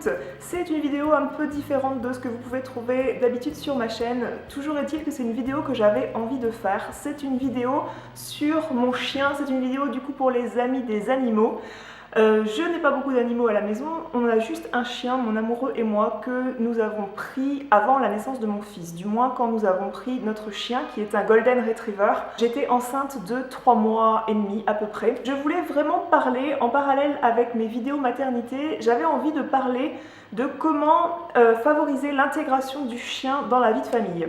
toutes, c'est une vidéo un peu différente de ce que vous pouvez trouver d'habitude sur ma chaîne. Toujours est-il que c'est une vidéo que j'avais envie de faire. C'est une vidéo sur mon chien, c'est une vidéo du coup pour les amis des animaux. Je n'ai pas beaucoup d'animaux à la maison, on a juste un chien, mon amoureux et moi, que nous avons pris avant la naissance de mon fils, du moins quand nous avons pris notre chien qui est un Golden Retriever. J'étais enceinte de 3 mois et demi à peu près. Je voulais vraiment parler, en parallèle avec mes vidéos maternité, j'avais envie de parler de comment favoriser l'intégration du chien dans la vie de famille.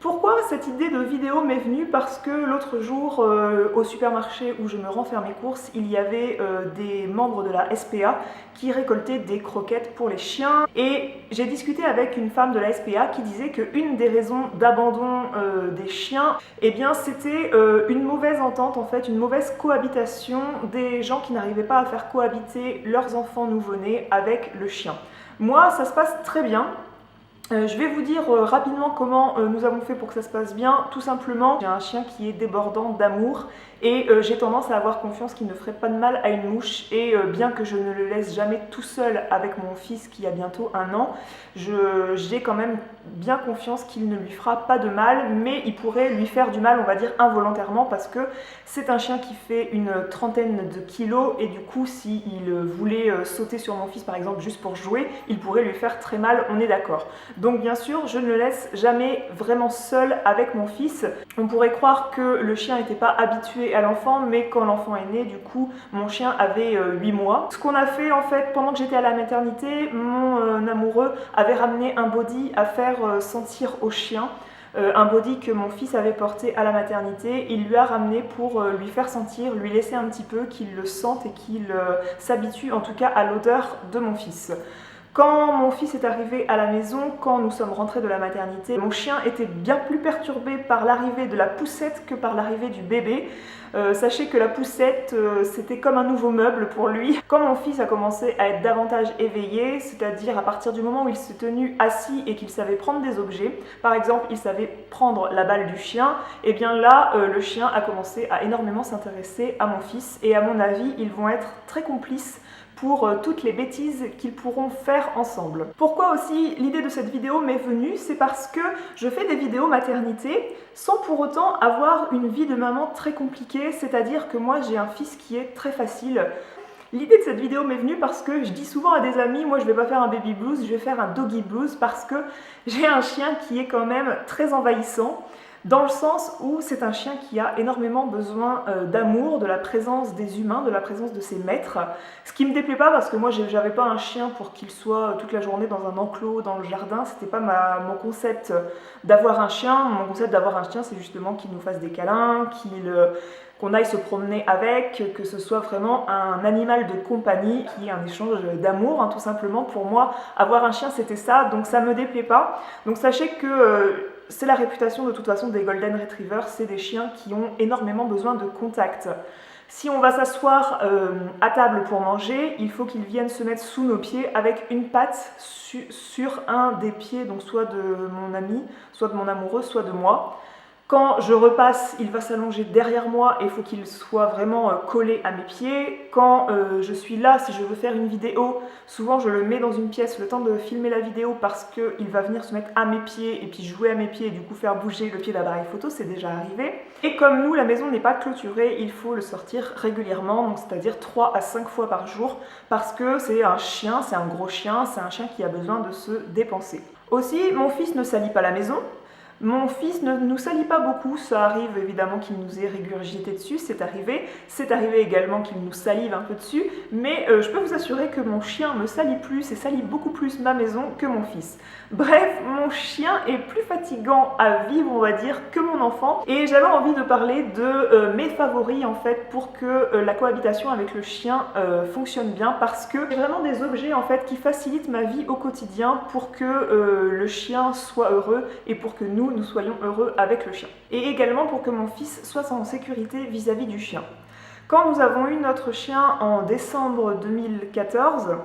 Pourquoi cette idée de vidéo m'est venue? Parce que l'autre jour, au supermarché où je me rends faire mes courses, il y avait des membres de la SPA qui récoltaient des croquettes pour les chiens. Et j'ai discuté avec une femme de la SPA qui disait qu'une des raisons d'abandon des chiens, eh bien, c'était une mauvaise entente, en fait, une mauvaise cohabitation des gens qui n'arrivaient pas à faire cohabiter leurs enfants nouveau-nés avec le chien. Moi, ça se passe très bien. Je vais vous dire rapidement comment nous avons fait pour que ça se passe bien. Tout simplement, j'ai un chien qui est débordant d'amour et j'ai tendance à avoir confiance qu'il ne ferait pas de mal à une mouche. Et bien que je ne le laisse jamais tout seul avec mon fils qui a bientôt 1 an, j'ai quand même bien confiance qu'il ne lui fera pas de mal, mais il pourrait lui faire du mal, on va dire involontairement, parce que c'est un chien qui fait une trentaine de kilos et du coup s'il voulait sauter sur mon fils par exemple juste pour jouer, il pourrait lui faire très mal, on est d'accord. Donc bien sûr, je ne le laisse jamais vraiment seul avec mon fils. On pourrait croire que le chien n'était pas habitué à l'enfant, mais quand l'enfant est né, du coup, mon chien avait 8 mois. Ce qu'on a fait en fait, pendant que j'étais à la maternité, mon amoureux avait ramené un body à faire sentir au chien. Un body que mon fils avait porté à la maternité, il lui a ramené pour lui faire sentir, lui laisser un petit peu, qu'il le sente et qu'il s'habitue en tout cas à l'odeur de mon fils. Quand mon fils est arrivé à la maison, quand nous sommes rentrés de la maternité, mon chien était bien plus perturbé par l'arrivée de la poussette que par l'arrivée du bébé. Sachez que la poussette, c'était comme un nouveau meuble pour lui. Quand mon fils a commencé à être davantage éveillé, c'est-à-dire à partir du moment où il s'est tenu assis et qu'il savait prendre des objets, par exemple il savait prendre la balle du chien, et bien là le chien a commencé à énormément s'intéresser à mon fils et à mon avis ils vont être très complices pour toutes les bêtises qu'ils pourront faire ensemble. Pourquoi aussi l'idée de cette vidéo m'est venue? C'est parce que je fais des vidéos maternité sans pour autant avoir une vie de maman très compliquée, c'est-à-dire que moi j'ai un fils qui est très facile. L'idée de cette vidéo m'est venue parce que je dis souvent à des amis, moi je vais pas faire un baby blues, je vais faire un doggy blues parce que j'ai un chien qui est quand même très envahissant. Dans le sens où c'est un chien qui a énormément besoin d'amour, de la présence des humains, de la présence de ses maîtres. Ce qui me déplaît pas parce que moi j'avais pas un chien pour qu'il soit toute la journée dans un enclos, dans le jardin. C'était pas mon concept d'avoir un chien. Mon concept d'avoir un chien c'est justement qu'il nous fasse des câlins, qu'on aille se promener avec, que ce soit vraiment un animal de compagnie qui est un échange d'amour, hein, tout simplement. Pour moi, avoir un chien c'était ça, donc ça me déplaît pas. Donc sachez que c'est la réputation de toute façon des Golden Retrievers, c'est des chiens qui ont énormément besoin de contact. Si on va s'asseoir à table pour manger, il faut qu'ils viennent se mettre sous nos pieds avec une patte sur un des pieds, donc soit de mon ami, soit de mon amoureux, soit de moi. Quand je repasse, il va s'allonger derrière moi et il faut qu'il soit vraiment collé à mes pieds. Quand je suis là, si je veux faire une vidéo, souvent je le mets dans une pièce le temps de filmer la vidéo parce qu'il va venir se mettre à mes pieds et puis jouer à mes pieds et du coup faire bouger le pied d'appareil photo, c'est déjà arrivé. Et comme nous, la maison n'est pas clôturée, il faut le sortir régulièrement, donc c'est-à-dire 3 à 5 fois par jour parce que c'est un chien, c'est un gros chien, c'est un chien qui a besoin de se dépenser. Aussi, mon fils ne salit pas la maison. Mon fils ne nous salit pas beaucoup, ça arrive évidemment qu'il nous ait régurgité dessus, c'est arrivé également qu'il nous salive un peu dessus, mais je peux vous assurer que mon chien me salit plus et salit beaucoup plus ma maison que mon fils. Bref, mon chien est plus fatigant à vivre, on va dire, que mon enfant, et j'avais envie de parler de mes favoris en fait pour que la cohabitation avec le chien fonctionne bien, parce que c'est vraiment des objets en fait qui facilitent ma vie au quotidien pour que le chien soit heureux et pour que nous soyons heureux avec le chien. Et également pour que mon fils soit en sécurité vis-à-vis du chien. Quand nous avons eu notre chien en décembre 2014,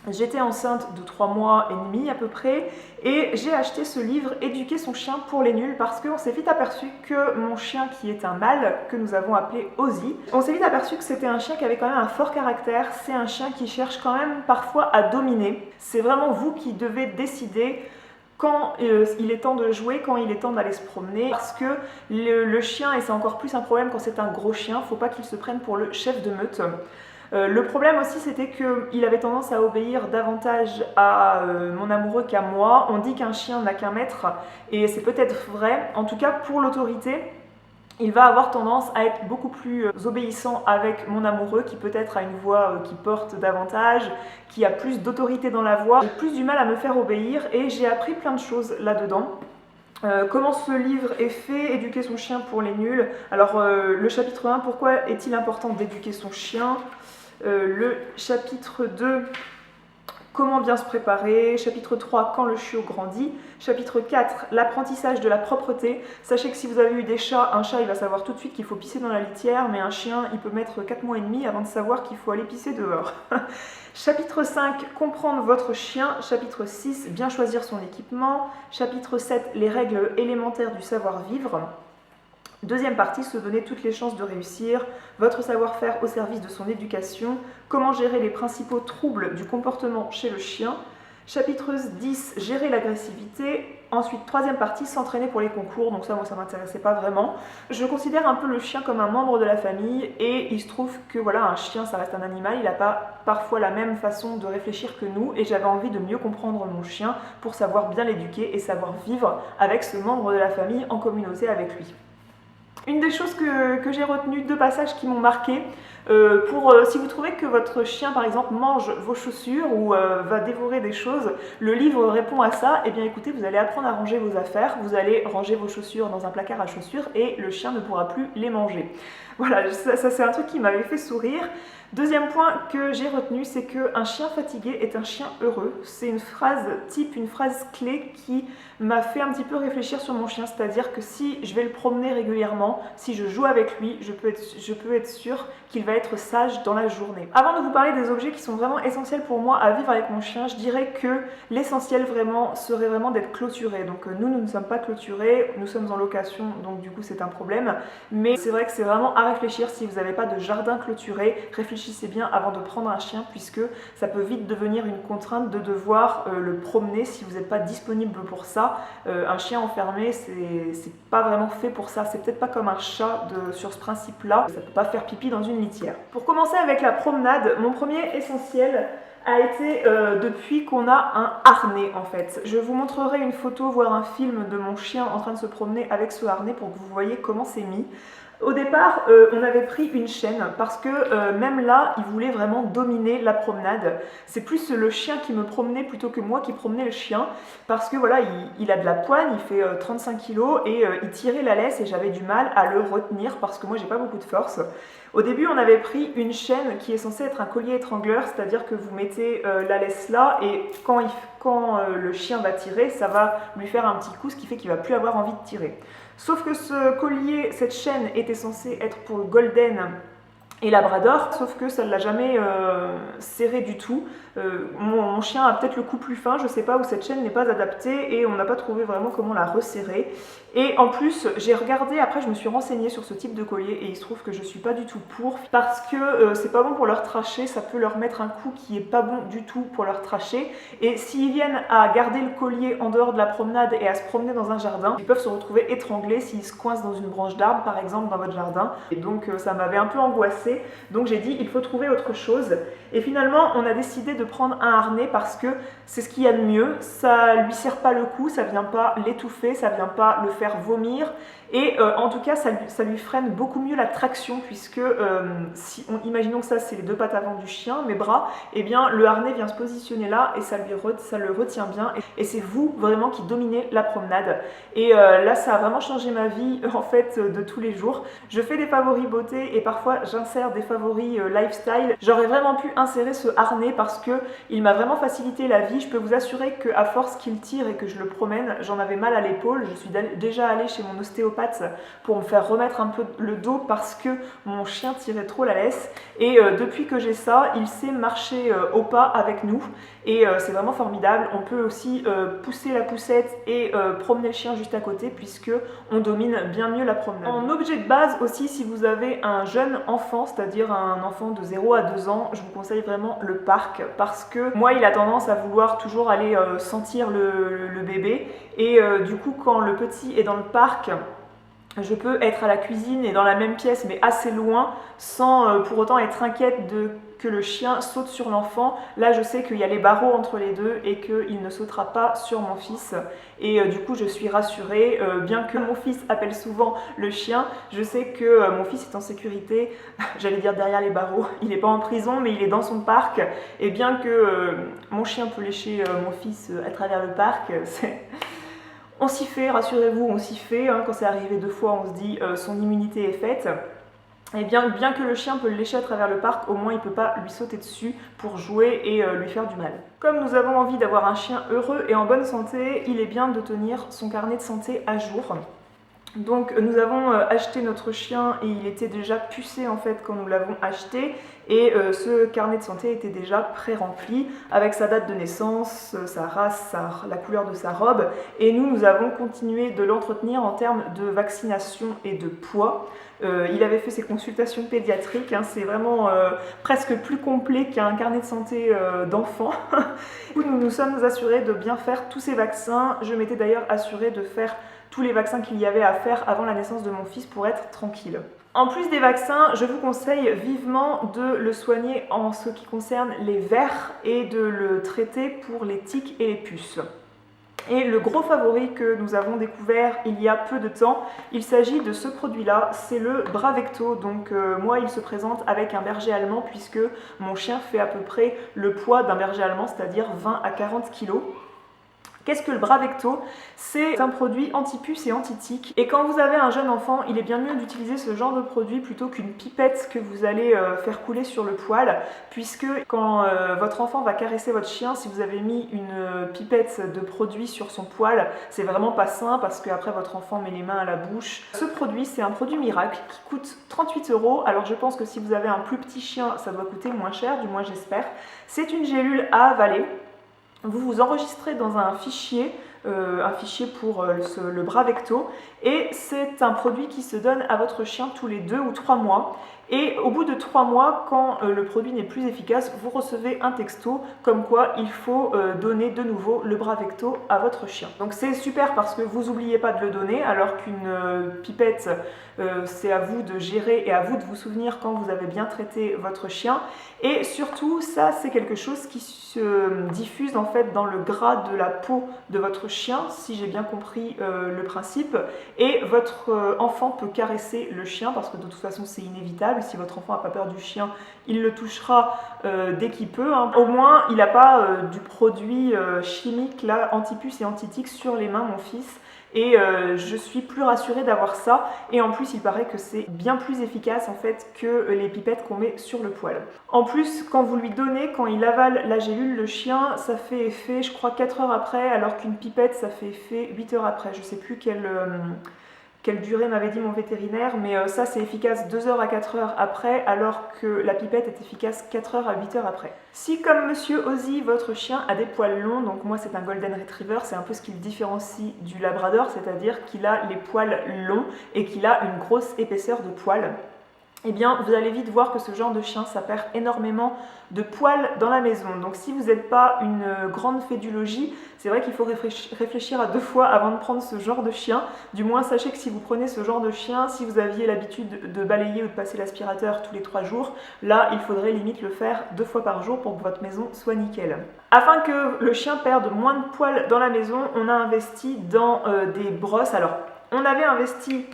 J'étais enceinte de 3 mois et demi à peu près et j'ai acheté ce livre Éduquer son chien pour les nuls parce qu'on s'est vite aperçu que mon chien qui est un mâle, que nous avons appelé Ozzy, on s'est vite aperçu que c'était un chien qui avait quand même un fort caractère, c'est un chien qui cherche quand même parfois à dominer. C'est vraiment vous qui devez décider quand il est temps de jouer, quand il est temps d'aller se promener, parce que le chien, et c'est encore plus un problème quand c'est un gros chien, faut pas qu'il se prenne pour le chef de meute. Le problème aussi c'était qu'il avait tendance à obéir davantage à mon amoureux qu'à moi. On dit qu'un chien n'a qu'un maître et c'est peut-être vrai, en tout cas pour l'autorité. Il va avoir tendance à être beaucoup plus obéissant avec mon amoureux qui peut-être a une voix qui porte davantage, qui a plus d'autorité dans la voix, et plus du mal à me faire obéir et j'ai appris plein de choses là-dedans. Comment ce livre est fait, éduquer son chien pour les nuls. Alors le chapitre 1, pourquoi est-il important d'éduquer son chien? Le chapitre 2, comment bien se préparer. Chapitre 3, quand le chiot grandit. Chapitre 4, l'apprentissage de la propreté. Sachez que si vous avez eu des chats, un chat il va savoir tout de suite qu'il faut pisser dans la litière, mais un chien il peut mettre 4 mois et demi avant de savoir qu'il faut aller pisser dehors. Chapitre 5, comprendre votre chien. Chapitre 6, bien choisir son équipement. Chapitre 7, les règles élémentaires du savoir-vivre. Deuxième partie, se donner toutes les chances de réussir, votre savoir-faire au service de son éducation, comment gérer les principaux troubles du comportement chez le chien. Chapitre 10, gérer l'agressivité. Ensuite, troisième partie, s'entraîner pour les concours. Donc ça, moi, ça ne m'intéressait pas vraiment. Je considère un peu le chien comme un membre de la famille et il se trouve que voilà, un chien, ça reste un animal. Il n'a pas parfois la même façon de réfléchir que nous et j'avais envie de mieux comprendre mon chien pour savoir bien l'éduquer et savoir vivre avec ce membre de la famille en communauté avec lui. Une des choses que j'ai retenues, 2 passages qui m'ont marqué, si vous trouvez que votre chien par exemple mange vos chaussures ou va dévorer des choses, le livre répond à ça. Eh bien écoutez, vous allez apprendre à ranger vos affaires, vous allez ranger vos chaussures dans un placard à chaussures et le chien ne pourra plus les manger. Voilà, ça c'est un truc qui m'avait fait sourire. Deuxième point que j'ai retenu, c'est qu'un chien fatigué est un chien heureux. C'est une phrase type, une phrase clé qui m'a fait un petit peu réfléchir sur mon chien, c'est-à-dire que si je vais le promener régulièrement, si je joue avec lui, je peux être sûre qu'il va être sage dans la journée. Avant de vous parler des objets qui sont vraiment essentiels pour moi à vivre avec mon chien, je dirais que l'essentiel vraiment serait vraiment d'être clôturé. Donc nous ne sommes pas clôturés, nous sommes en location, donc du coup c'est un problème. Mais c'est vrai que c'est vraiment à réfléchir si vous n'avez pas de jardin clôturé, réfléchissez bien avant de prendre un chien puisque ça peut vite devenir une contrainte de devoir le promener si vous n'êtes pas disponible pour ça. Un chien enfermé, c'est pas vraiment fait pour ça. C'est peut-être pas comme un chat sur ce principe-là. Ça peut pas faire pipi dans une litière. Pour commencer avec la promenade, mon premier essentiel a été depuis qu'on a un harnais en fait. Je vous montrerai une photo, voire un film de mon chien en train de se promener avec ce harnais pour que vous voyez comment c'est mis. Au départ, on avait pris une chaîne parce que même là, il voulait vraiment dominer la promenade. C'est plus le chien qui me promenait plutôt que moi qui promenais le chien parce que voilà, il a de la poigne, il fait 35 kg et il tirait la laisse et j'avais du mal à le retenir parce que moi j'ai pas beaucoup de force. Au début, on avait pris une chaîne qui est censée être un collier étrangleur, c'est-à-dire que vous mettez la laisse là et quand le chien va tirer, ça va lui faire un petit coup, ce qui fait qu'il va plus avoir envie de tirer. Sauf que ce collier, cette chaîne était censée être pour le golden et labrador, sauf que ça ne l'a jamais serré du tout. Mon chien a peut-être le cou plus fin, je sais pas, où cette chaîne n'est pas adaptée et on n'a pas trouvé vraiment comment la resserrer. Et en plus, j'ai regardé, après je me suis renseignée sur ce type de collier et il se trouve que je suis pas du tout pour parce que c'est pas bon pour leur tracher, ça peut leur mettre un coup qui est pas bon du tout pour leur tracher. Et s'ils viennent à garder le collier en dehors de la promenade et à se promener dans un jardin, ils peuvent se retrouver étranglés s'ils se coincent dans une branche d'arbre par exemple dans votre jardin. Et donc ça m'avait un peu angoissée, donc j'ai dit il faut trouver autre chose. Et finalement on a décidé de prendre un harnais parce que c'est ce qu'il y a de mieux, ça lui serre pas le cou, ça vient pas l'étouffer, ça vient pas le faire vomir et en tout cas ça lui freine beaucoup mieux la traction puisque imaginons que ça c'est les 2 pattes avant du chien, mes bras, et bien le harnais vient se positionner là et ça le retient bien et c'est vous vraiment qui dominez la promenade et là ça a vraiment changé ma vie en fait de tous les jours. Je fais des favoris beauté et parfois j'insère des favoris lifestyle. J'aurais vraiment pu insérer ce harnais parce que il m'a vraiment facilité la vie. Je peux vous assurer qu'à force qu'il tire et que je le promène, j'en avais mal à l'épaule. Je suis déjà allée chez mon ostéopathe pattes pour me faire remettre un peu le dos parce que mon chien tirait trop la laisse. Et depuis que j'ai ça, il sait marcher au pas avec nous et c'est vraiment formidable. On peut aussi pousser la poussette et promener le chien juste à côté puisque on domine bien mieux la promenade. En objet de base aussi, si vous avez un jeune enfant, c'est-à-dire un enfant de 0 à 2 ans, je vous conseille vraiment le parc parce que moi il a tendance à vouloir toujours aller sentir le bébé et du coup quand le petit est dans le parc, je peux être à la cuisine et dans la même pièce mais assez loin sans pour autant être inquiète que le chien saute sur l'enfant. Là je sais qu'il y a les barreaux entre les deux et qu'il ne sautera pas sur mon fils et du coup je suis rassurée. Bien que mon fils appelle souvent le chien, je sais que mon fils est en sécurité, j'allais dire derrière les barreaux, il n'est pas en prison mais il est dans son parc et bien que mon chien peut lécher mon fils à travers le parc, on s'y fait, rassurez-vous, on s'y fait. Quand c'est arrivé 2 fois, on se dit son immunité est faite. Et bien que le chien peut le lécher à travers le parc, au moins il ne peut pas lui sauter dessus pour jouer et lui faire du mal. Comme nous avons envie d'avoir un chien heureux et en bonne santé, il est bien de tenir son carnet de santé à jour. Donc nous avons acheté notre chien et il était déjà pucé en fait quand nous l'avons acheté et ce carnet de santé était déjà pré-rempli avec sa date de naissance, sa race, la couleur de sa robe et nous avons continué de l'entretenir en termes de vaccination et de poids. Il avait fait ses consultations pédiatriques, c'est vraiment presque plus complet qu'un carnet de santé d'enfant. Nous nous sommes assurés de bien faire tous ces vaccins. Je m'étais d'ailleurs assurée de faire tous les vaccins qu'il y avait à faire avant la naissance de mon fils pour être tranquille. En plus des vaccins, je vous conseille vivement de le soigner en ce qui concerne les vers et de le traiter pour les tiques et les puces. Et le gros favori que nous avons découvert il y a peu de temps, il s'agit de ce produit-là, c'est le Bravecto. Donc moi il se présente avec un berger allemand puisque mon chien fait à peu près le poids d'un berger allemand, c'est-à-dire 20 à 40 kg. Qu'est-ce que le Bravecto? C'est un produit anti-puce et anti-tique. Et quand vous avez un jeune enfant, il est bien mieux d'utiliser ce genre de produit plutôt qu'une pipette que vous allez faire couler sur le poil, puisque quand votre enfant va caresser votre chien, si vous avez mis une pipette de produit sur son poil, c'est vraiment pas sain parce qu'après votre enfant met les mains à la bouche. Ce produit, c'est un produit miracle qui coûte 38 €. Alors je pense que si vous avez un plus petit chien, ça doit coûter moins cher, du moins j'espère. C'est une gélule à avaler. Vous vous enregistrez dans un fichier pour le Bravecto et c'est un produit qui se donne à votre chien tous les 2 ou 3 mois. Et au bout de 3 mois, quand le produit n'est plus efficace, vous recevez un texto comme quoi il faut donner de nouveau le Bravecto à votre chien. Donc c'est super parce que vous n'oubliez pas de le donner, alors qu'une pipette, c'est à vous de gérer et à vous de vous souvenir quand vous avez bien traité votre chien. Et surtout, ça c'est quelque chose qui se diffuse en fait dans le gras de la peau de votre chien, si j'ai bien compris le principe. Et votre enfant peut caresser le chien parce que de toute façon c'est inévitable. Si votre enfant n'a pas peur du chien, il le touchera dès qu'il peut. Au moins, il n'a pas du produit chimique là, anti-puce et anti-tique sur les mains, mon fils. Et je suis plus rassurée d'avoir ça. Et en plus, il paraît que c'est bien plus efficace en fait que les pipettes qu'on met sur le poil. En plus, quand vous lui donnez, quand il avale la gélule, le chien, ça fait effet, je crois, 4 heures après, alors qu'une pipette, ça fait effet 8 heures après. Je ne sais plus quelle durée m'avait dit mon vétérinaire, mais ça c'est efficace 2 heures à 4 heures après, alors que la pipette est efficace 4 heures à 8 heures après. Si comme Monsieur Ozzy, votre chien a des poils longs, donc moi c'est un Golden Retriever, c'est un peu ce qui le différencie du Labrador, c'est-à-dire qu'il a les poils longs et qu'il a une grosse épaisseur de poils, eh bien vous allez vite voir que ce genre de chien, ça perd énormément de poils dans la maison. Donc si vous n'êtes pas une grande fée du logis, c'est vrai qu'il faut réfléchir à 2 fois avant de prendre ce genre de chien. Du moins sachez que si vous prenez ce genre de chien, si vous aviez l'habitude de balayer ou de passer l'aspirateur tous les 3 jours, là il faudrait limite le faire 2 fois par jour pour que votre maison soit nickel. Afin que le chien perde moins de poils dans la maison, on a investi dans des brosses. Alors on avait investi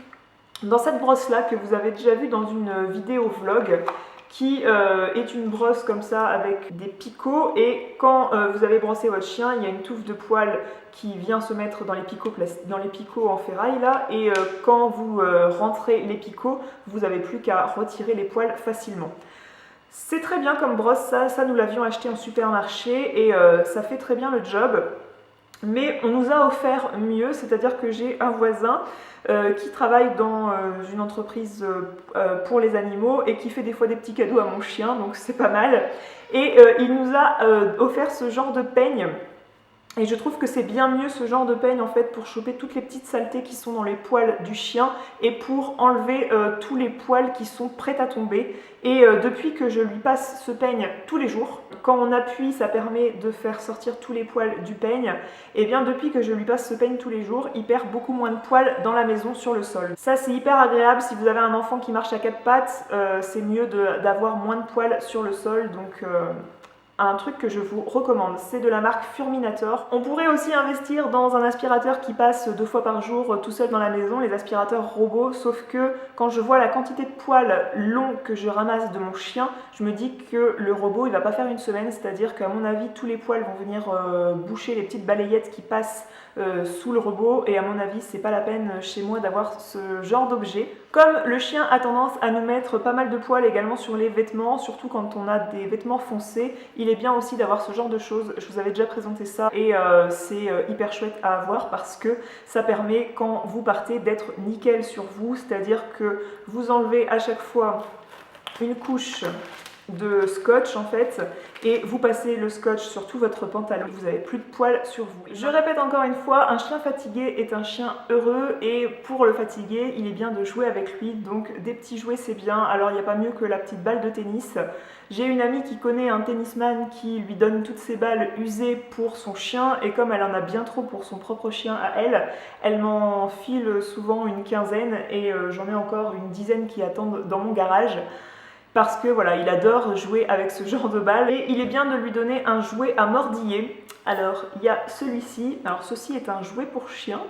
dans cette brosse là que vous avez déjà vue dans une vidéo vlog, qui est une brosse comme ça avec des picots, et quand vous avez brossé votre chien, il y a une touffe de poils qui vient se mettre dans les picots en ferraille là, et quand vous rentrez les picots, vous n'avez plus qu'à retirer les poils facilement. C'est très bien comme brosse, ça nous l'avions acheté en supermarché et ça fait très bien le job. Mais on nous a offert mieux, c'est-à-dire que j'ai un voisin qui travaille dans une entreprise pour les animaux et qui fait des fois des petits cadeaux à mon chien, donc c'est pas mal. Et il nous a offert ce genre de peigne. Et je trouve que c'est bien mieux ce genre de peigne en fait pour choper toutes les petites saletés qui sont dans les poils du chien et pour enlever tous les poils qui sont prêts à tomber. Et depuis que je lui passe ce peigne tous les jours, quand on appuie ça permet de faire sortir tous les poils du peigne, et bien depuis que je lui passe ce peigne tous les jours, il perd beaucoup moins de poils dans la maison sur le sol. Ça c'est hyper agréable, si vous avez un enfant qui marche à quatre pattes, c'est mieux d'avoir moins de poils sur le sol, donc un truc que je vous recommande, c'est de la marque Furminator. On pourrait aussi investir dans un aspirateur qui passe 2 fois par jour tout seul dans la maison, les aspirateurs robots, sauf que quand je vois la quantité de poils longs que je ramasse de mon chien, je me dis que le robot il va pas faire une semaine, c'est-à-dire qu'à mon avis tous les poils vont venir boucher les petites balayettes qui passent sous le robot, et à mon avis c'est pas la peine chez moi d'avoir ce genre d'objet. Comme le chien a tendance à nous mettre pas mal de poils également sur les vêtements, surtout quand on a des vêtements foncés, il est bien aussi d'avoir ce genre de choses. Je vous avais déjà présenté ça et c'est hyper chouette à avoir parce que ça permet quand vous partez d'être nickel sur vous, c'est-à-dire que vous enlevez à chaque fois une couche de scotch en fait et vous passez le scotch sur tout votre pantalon, vous n'avez plus de poils sur vous. Je répète encore une fois, un chien fatigué est un chien heureux et pour le fatiguer il est bien de jouer avec lui, donc des petits jouets c'est bien. Alors il n'y a pas mieux que la petite balle de tennis. J'ai une amie qui connaît un tennisman qui lui donne toutes ses balles usées pour son chien et comme elle en a bien trop pour son propre chien à elle, elle m'en file souvent une quinzaine et j'en ai encore une dizaine qui attendent dans mon garage. Parce que voilà, il adore jouer avec ce genre de balles et il est bien de lui donner un jouet à mordiller. Alors il y a celui-ci, alors ceci est un jouet pour chien.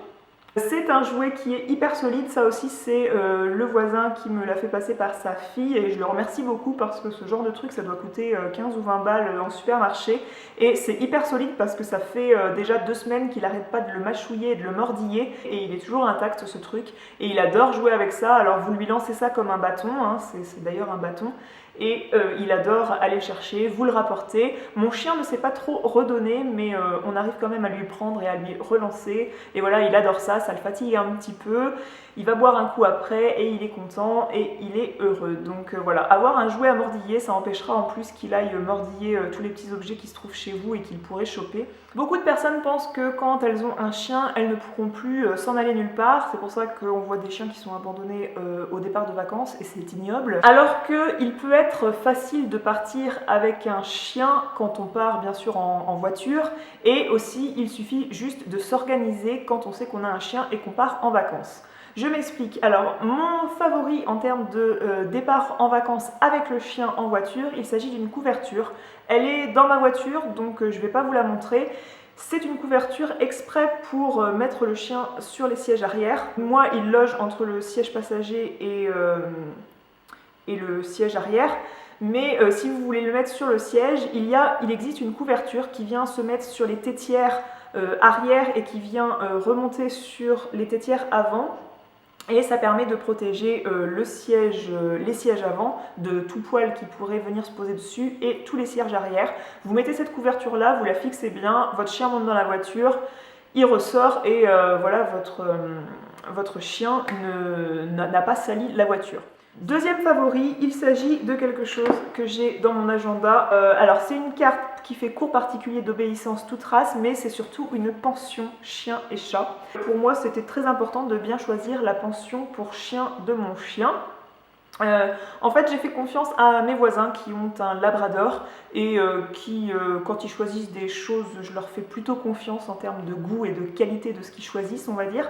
C'est un jouet qui est hyper solide, ça aussi c'est le voisin qui me l'a fait passer par sa fille et je le remercie beaucoup parce que ce genre de truc ça doit coûter 15 ou 20 balles en supermarché et c'est hyper solide parce que ça fait déjà 2 semaines qu'il arrête pas de le mâchouiller et de le mordiller et il est toujours intact ce truc et il adore jouer avec ça. Alors vous lui lancez ça comme un bâton, hein, c'est d'ailleurs un bâton. Et il adore aller chercher, vous le rapportez. Mon chien ne sait pas trop redonner, mais on arrive quand même à lui prendre et à lui relancer. Et voilà, il adore ça, ça le fatigue un petit peu. Il va boire un coup après et il est content et il est heureux. Donc voilà, avoir un jouet à mordiller, ça empêchera en plus qu'il aille mordiller tous les petits objets qui se trouvent chez vous et qu'il pourrait choper. Beaucoup de personnes pensent que quand elles ont un chien, elles ne pourront plus s'en aller nulle part. C'est pour ça qu'on voit des chiens qui sont abandonnés au départ de vacances et c'est ignoble. Alors qu'il peut être facile de partir avec un chien quand on part bien sûr en voiture et aussi il suffit juste de s'organiser quand on sait qu'on a un chien et qu'on part en vacances. Je m'explique. Alors, mon favori en termes de départ en vacances avec le chien en voiture, il s'agit d'une couverture. Elle est dans ma voiture, donc je ne vais pas vous la montrer. C'est une couverture exprès pour mettre le chien sur les sièges arrière. Moi, il loge entre le siège passager et le siège arrière. Mais si vous voulez le mettre sur le siège, il existe une couverture qui vient se mettre sur les tétières arrière et qui vient remonter sur les tétières avant. Et ça permet de protéger les sièges avant de tout poil qui pourrait venir se poser dessus et tous les sièges arrière. Vous mettez cette couverture là, vous la fixez bien, votre chien monte dans la voiture, il ressort et voilà, votre chien n'a pas sali la voiture. Deuxième favori, il s'agit de quelque chose que j'ai dans mon agenda. Alors c'est une carte qui fait cours particulier d'obéissance toute race, mais c'est surtout une pension chien et chat. Pour moi, c'était très important de bien choisir la pension pour chien de mon chien. En fait, j'ai fait confiance à mes voisins qui ont un labrador et qui, quand ils choisissent des choses, je leur fais plutôt confiance en termes de goût et de qualité de ce qu'ils choisissent, on va dire.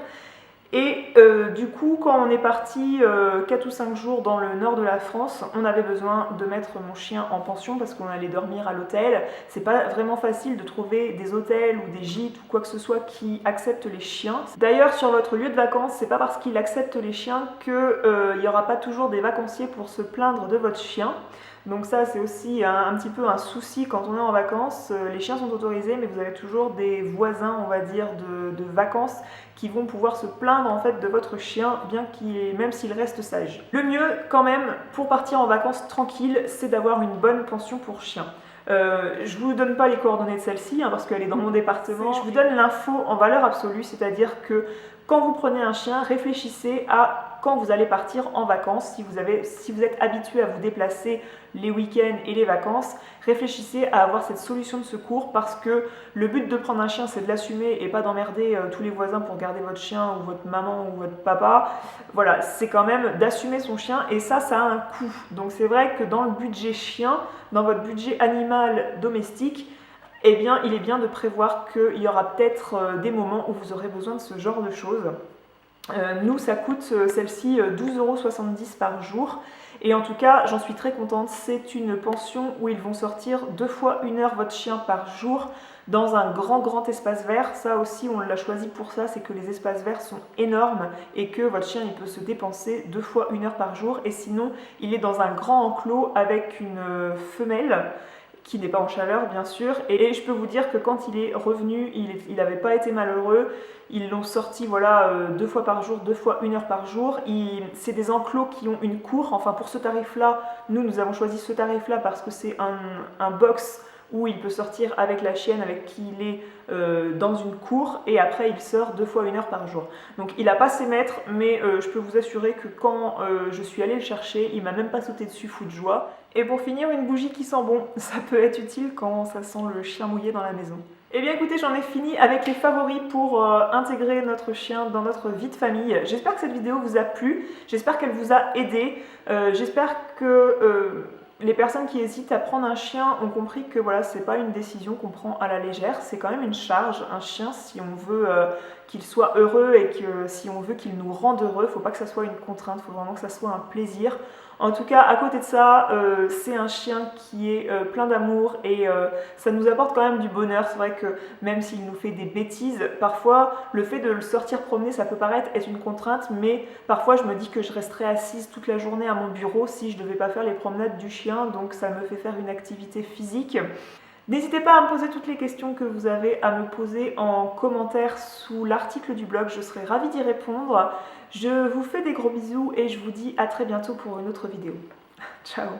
Et du coup, quand on est parti 4 ou 5 jours dans le nord de la France, on avait besoin de mettre mon chien en pension parce qu'on allait dormir à l'hôtel. C'est pas vraiment facile de trouver des hôtels ou des gîtes ou quoi que ce soit qui acceptent les chiens. D'ailleurs, sur votre lieu de vacances, c'est pas parce qu'ils acceptent les chiens qu'il n'y aura pas toujours des vacanciers pour se plaindre de votre chien. Donc ça c'est aussi un petit peu un souci quand on est en vacances. Les chiens sont autorisés mais vous avez toujours des voisins on va dire de vacances qui vont pouvoir se plaindre en fait de votre chien même s'il reste sage. Le mieux quand même pour partir en vacances tranquille c'est d'avoir une bonne pension pour chien. Je vous donne pas les coordonnées de celle-ci parce qu'elle est dans mon département. Je vous donne l'info en valeur absolue, c'est-à-dire que quand vous prenez un chien, réfléchissez à quand vous allez partir en vacances. Si vous êtes habitué à vous déplacer les week-ends et les vacances, réfléchissez à avoir cette solution de secours parce que le but de prendre un chien, c'est de l'assumer et pas d'emmerder tous les voisins pour garder votre chien ou votre maman ou votre papa. Voilà, c'est quand même d'assumer son chien et ça a un coût. Donc c'est vrai que dans le budget chien, dans votre budget animal domestique, eh bien, il est bien de prévoir qu'il y aura peut-être des moments où vous aurez besoin de ce genre de choses. Nous, ça coûte celle-ci 12,70 € par jour. Et en tout cas, j'en suis très contente. C'est une pension où ils vont sortir 2 fois 1 heure votre chien par jour dans un grand espace vert. Ça aussi, on l'a choisi pour ça, c'est que les espaces verts sont énormes et que votre chien, il peut se dépenser 2 fois 1 heure par jour. Et sinon, il est dans un grand enclos avec une femelle qui n'est pas en chaleur bien sûr, et je peux vous dire que quand il est revenu, il n'avait pas été malheureux. Ils l'ont sorti voilà 2 fois par jour, 2 fois 1 heure par jour. C'est des enclos qui ont une cour, enfin pour ce tarif là, nous avons choisi ce tarif là parce que c'est un box où il peut sortir avec la chienne avec qui il est dans une cour et après il sort 2 fois 1 heure par jour. Donc il n'a pas ses maîtres, mais je peux vous assurer que quand je suis allée le chercher, il m'a même pas sauté dessus fou de joie. Et pour finir, une bougie qui sent bon, ça peut être utile quand ça sent le chien mouillé dans la maison. Eh bien écoutez, j'en ai fini avec les favoris pour intégrer notre chien dans notre vie de famille. J'espère que cette vidéo vous a plu, j'espère qu'elle vous a aidé, j'espère que les personnes qui hésitent à prendre un chien ont compris que voilà, c'est pas une décision qu'on prend à la légère, c'est quand même une charge. Un chien, si on veut qu'il soit heureux et que si on veut qu'il nous rende heureux, faut pas que ça soit une contrainte, faut vraiment que ça soit un plaisir. En tout cas, à côté de ça, c'est un chien qui est plein d'amour et ça nous apporte quand même du bonheur. C'est vrai que même s'il nous fait des bêtises, parfois le fait de le sortir promener, ça peut paraître être une contrainte, mais parfois je me dis que je resterais assise toute la journée à mon bureau si je ne devais pas faire les promenades du chien, donc ça me fait faire une activité physique. N'hésitez pas à me poser toutes les questions que vous avez à me poser en commentaire sous l'article du blog, je serai ravie d'y répondre. Je vous fais des gros bisous et je vous dis à très bientôt pour une autre vidéo. Ciao!